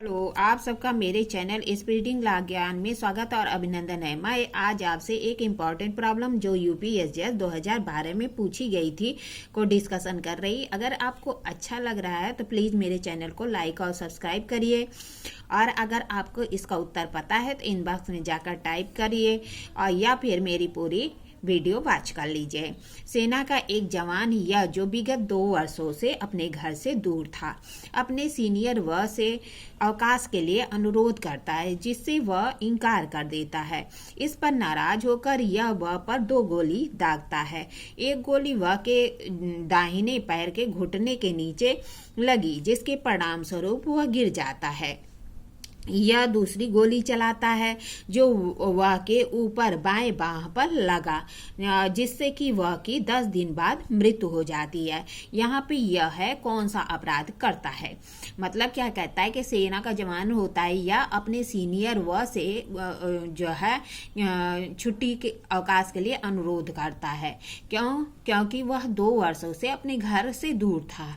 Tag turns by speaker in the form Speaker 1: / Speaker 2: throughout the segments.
Speaker 1: Hello, आप सबका मेरे चैनल स्पीडिंग ला ज्ञान में स्वागत और अभिनंदन है। मैं आज आपसे एक इम्पॉर्टेंट प्रॉब्लम जो यूपीएससी 2012 में पूछी गई थी को डिस्कशन कर रही। अगर आपको अच्छा लग रहा है तो प्लीज़ मेरे चैनल को लाइक और सब्सक्राइब करिए, और अगर आपको इसका उत्तर पता है तो इनबॉक्स में जाकर टाइप करिए और या फिर मेरी पूरी वीडियो वॉच कर लीजिए। सेना का एक जवान यह जो विगत 2 वर्षों से अपने घर से दूर था, अपने सीनियर वह से अवकाश के लिए अनुरोध करता है, जिससे वह इनकार कर देता है। इस पर नाराज होकर यह वह पर 2 गोली दागता है। एक गोली वह के दाहिने पैर के घुटने के नीचे लगी, जिसके परिणाम स्वरूप वह गिर जाता है। यह दूसरी गोली चलाता है जो वह के ऊपर बाएं बाह पर लगा, जिससे कि वह की 10 दिन बाद मृत्यु हो जाती है। यहाँ पे यह है कौन सा अपराध करता है। मतलब क्या कहता है कि सेना का जवान होता है या अपने सीनियर वह से जो है छुट्टी के अवकाश के लिए अनुरोध करता है। क्योंकि वह 2 वर्षों से अपने घर से दूर था।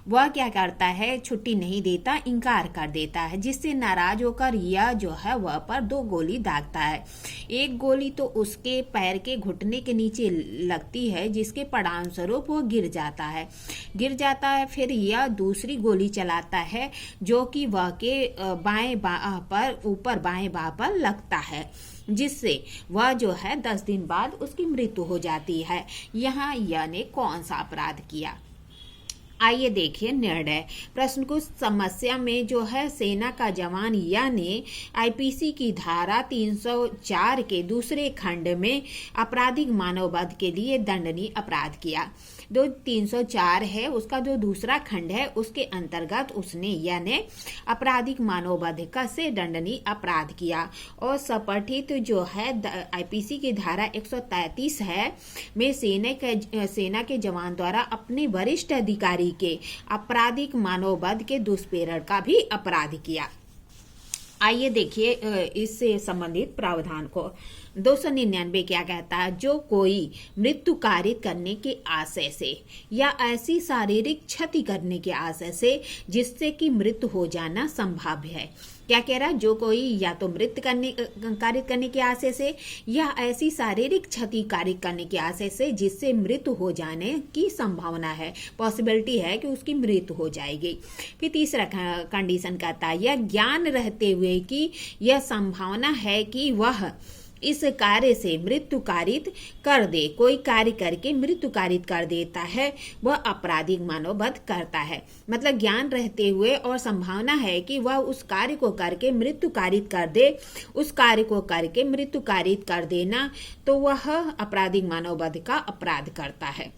Speaker 1: वह क्या करता है, छुट्टी नहीं देता, इनकार कर देता है, जिससे नाराज होकर यह जो है वह पर 2 गोली दागता है। एक गोली तो उसके पैर के घुटने के नीचे लगती है, जिसके परिणाम स्वरूप वो गिर जाता है। फिर यह दूसरी गोली चलाता है जो कि वह के बाएं बाह पर ऊपर बाएं बाह पर लगता है, जिससे वह जो है 10 दिन बाद उसकी मृत्यु हो जाती है। यहाँ यह ने कौन सा अपराध किया। आइए देखिए निर्णय। प्रश्न को समस्या में जो है सेना का जवान या ने आईपीसी की धारा 304 के दूसरे खंड में आपराधिक मानववध के लिए दंडनीय अपराध किया। जो 304 है उसका जो दूसरा खंड है उसके अंतर्गत उसने यानी आपराधिक मानववध का से दंडनीय अपराध किया। और सपठित जो है आईपीसी की धारा 133 है में सेना के जवान द्वारा अपने वरिष्ठ अधिकारी के आपराधिक मानववध के दुष्प्रेरण का भी अपराध किया। आइए देखिए इससे संबंधित प्रावधान को। 299 क्या कहता है, जो कोई मृत्यु कारित करने के आशय से या ऐसी शारीरिक क्षति करने के आशय से जिससे कि मृत्यु हो जाना संभाव्य है। क्या कह रहा है, जो कोई या तो मृत्यु कारित करने के आशय से या ऐसी शारीरिक क्षति कारित करने के आशय से जिससे मृत्यु हो जाने की संभावना है, पॉसिबिलिटी है कि उसकी मृत्यु हो जाएगी। फिर तीसरा कंडीशन कहता है, यह ज्ञान रहते हुए कि यह संभावना है कि वह इस कार्य से मृत्यु कारित कर दे, कोई कार्य करके मृत्यु कारित कर देता है, वह आपराधिक मानववध करता है। मतलब ज्ञान रहते हुए और संभावना है कि वह उस कार्य को करके मृत्यु कारित कर दे, उस कार्य को करके मृत्यु कारित कर देना, तो वह आपराधिक मानववध का अपराध करता है।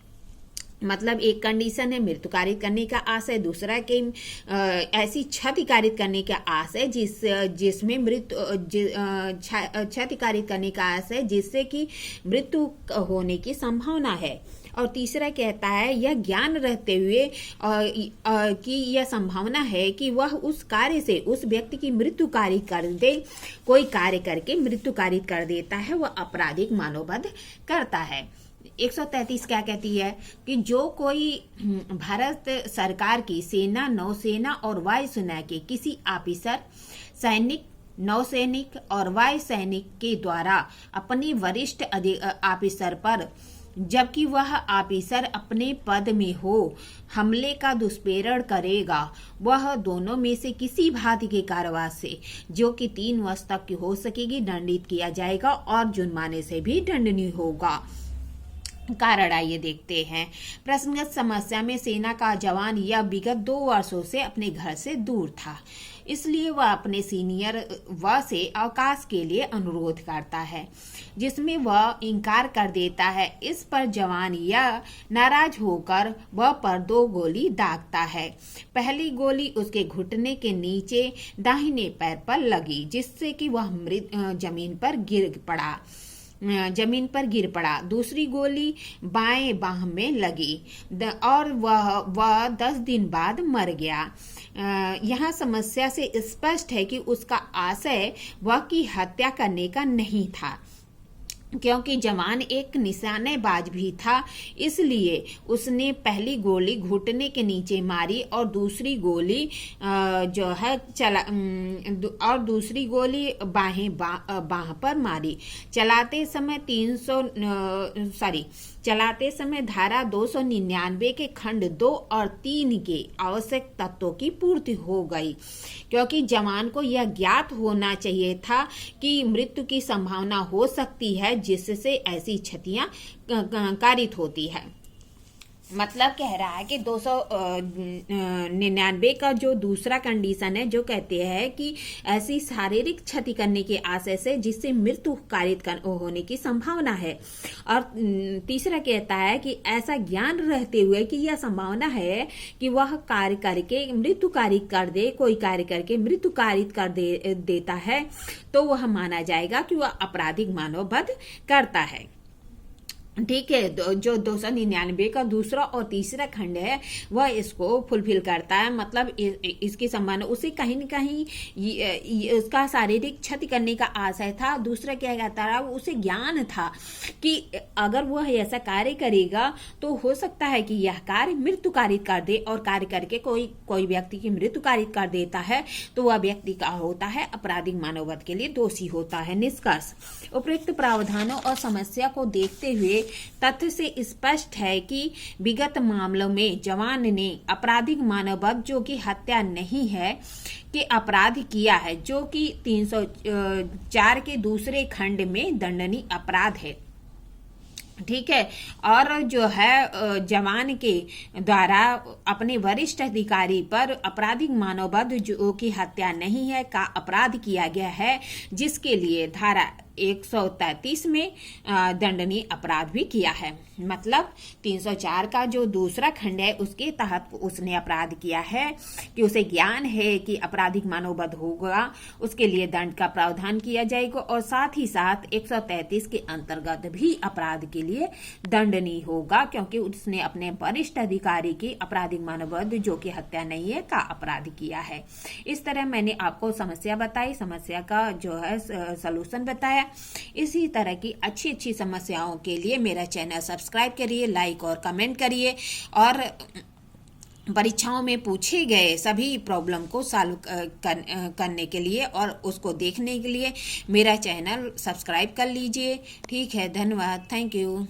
Speaker 1: मतलब एक कंडीशन है मृत्यु कारित करने का आशय, दूसरा के ऐसी क्षति कारित करने का आशय जिसमें क्षति कारित करने का आशय जिससे कि मृत्यु होने की संभावना है। और तीसरा कहता है, यह ज्ञान रहते हुए कि यह संभावना है कि वह उस कार्य से उस व्यक्ति की मृत्यु कारित कर दे, कोई कार्य करके मृत्यु कारित कर देता है, वह आपराधिक मानववध करता है। 133 क्या कहती है कि जो कोई भारत सरकार की सेना, नौसेना और वायुसेना के किसी ऑफिसर, सैनिक, नौसैनिक और वायु सैनिक के द्वारा अपने वरिष्ठ ऑफिसर पर, जबकि वह ऑफिसर अपने पद में हो, हमले का दुष्प्रेरण करेगा, वह दोनों में से किसी भांति के कार्रवाई से जो कि 3 वर्ष तक की हो सकेगी दंडित किया जाएगा और जुर्माने से भी दंडनीय होगा। कारण आइए देखते हैं। प्रश्नगत समस्या में सेना का जवान यह विगत 2 वर्षों से अपने घर से दूर था, इसलिए वह अपने सीनियर व से अवकाश के लिए अनुरोध करता है, जिसमें वह इनकार कर देता है। इस पर जवान यह नाराज होकर वह पर 2 गोली दागता है। पहली गोली उसके घुटने के नीचे दाहिने पैर पर लगी, जिससे कि वह जमीन पर गिर पड़ा। दूसरी गोली बाएं बाह में लगी और वह 10 दिन बाद मर गया। यहाँ समस्या से स्पष्ट है कि उसका आशय वह की हत्या करने का नहीं था। क्योंकि जवान एक निशानेबाज भी था, इसलिए उसने पहली गोली घुटने के नीचे मारी और दूसरी गोली जो है और दूसरी गोली बाह पर मारी। चलाते समय धारा 299 के खंड 2 और 3 के आवश्यक तत्वों की पूर्ति हो गई, क्योंकि जवान को यह ज्ञात होना चाहिए था कि मृत्यु की संभावना हो सकती है जिससे ऐसी क्षतियां कारित होती है। मतलब कह रहा है कि 299 का जो दूसरा कंडीशन है, जो कहते हैं कि ऐसी शारीरिक क्षति करने के आशय से जिससे मृत्यु कारित होने की संभावना है, और तीसरा कहता है कि ऐसा ज्ञान रहते हुए कि यह संभावना है कि वह कार्य करके मृत्यु कारित कर दे, कोई कार्य करके मृत्यु कारित कर देता है, तो वह माना जाएगा कि वह आपराधिक मानववध करता है। ठीक है, जो 299 का दूसरा और तीसरा खंड है वह इसको फुलफिल करता है। मतलब इसके संबंध उसे कहीं न कहीं उसका शारीरिक क्षति करने का आशय था। दूसरा क्या कहता रहा, उसे ज्ञान था कि अगर वह ऐसा कार्य करेगा तो हो सकता है कि यह कार्य मृत्यु कारित कर दे, और कार्य करके कोई व्यक्ति की मृत्यु कारित कर देता है तो वह व्यक्ति का होता है आपराधिक मानववध के लिए दोषी होता है। निष्कर्ष, उपयुक्त प्रावधानों और समस्या को देखते हुए तथ्य से स्पष्ट है कि विगत मामलों में जवान ने आपराधिक मानववध, जो कि हत्या नहीं है, के अपराध किया है, जो कि 304 के दूसरे खंड में दंडनीय अपराध है। ठीक है, और जो है जवान के द्वारा अपने वरिष्ठ अधिकारी पर आपराधिक मानववध, जो कि हत्या नहीं है, का अपराध किया गया है, जिसके लिए धारा 133 में दंडनीय अपराध भी किया है। मतलब 304 का जो दूसरा खंड है उसके तहत उसने अपराध किया है कि उसे ज्ञान है कि आपराधिक मानववध होगा, उसके लिए दंड का प्रावधान किया जाएगा, और साथ ही साथ 133 के अंतर्गत भी अपराध के लिए दंडनीय होगा, क्योंकि उसने अपने वरिष्ठ अधिकारी की आपराधिक मानववध, जो कि हत्या नहीं है, का अपराध किया है। इस तरह मैंने आपको समस्या बताई, समस्या का जो है सलूशन बताया। इसी तरह की अच्छी अच्छी समस्याओं के लिए मेरा चैनल सब्सक्राइब करिए, लाइक और कमेंट करिए, और परीक्षाओं में पूछे गए सभी प्रॉब्लम को सॉल्व करने के लिए और उसको देखने के लिए मेरा चैनल सब्सक्राइब कर लीजिए। ठीक है, धन्यवाद, थैंक यू।